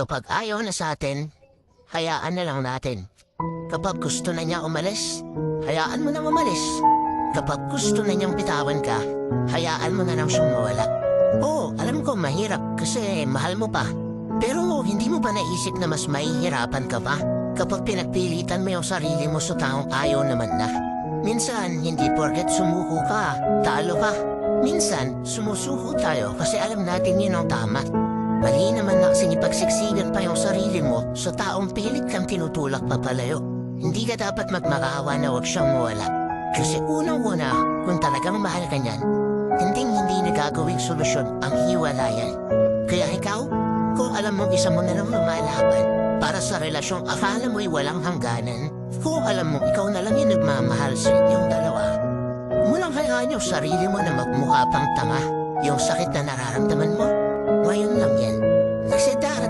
Kapag ayaw na sa atin, hayaan na lang natin. Kapag gusto na niya umalis, hayaan mo nang umalis. Kapag gusto na niyang bitawan ka, hayaan mo na lang siyang mawala. Oo, alam ko mahirap kasi mahal mo pa. Pero hindi mo ba naisip na mas mahihirapan ka pa kapag pinagpilitan mo yung sarili mo sa taong ayaw naman na? Minsan, hindi porket sumuko ka, talo ka. Minsan, sumusuko tayo kasi alam natin yun ang tama. Mali naman na kasing ipagsiksikan pa yung sarili mo sa taong pilit kang tinutulak papalayo. Hindi ka dapat magmakaawa na huwag siyang mawala. Kasi unang-una, kung talagang mahal ka niyan, hindi nagagawing solusyon ang hiwalayan. Kaya ikaw, kung alam mong isa mo na lang lumalaban para sa relasyong akala mo'y walang hangganan, kung alam mong ikaw na lang yung nagmamahal sa inyong dalawa, mulang hayaan yung sarili mo na magmukha pang tanga. Yung sakit na nararamdaman mo, ngayon lang yan. Kasi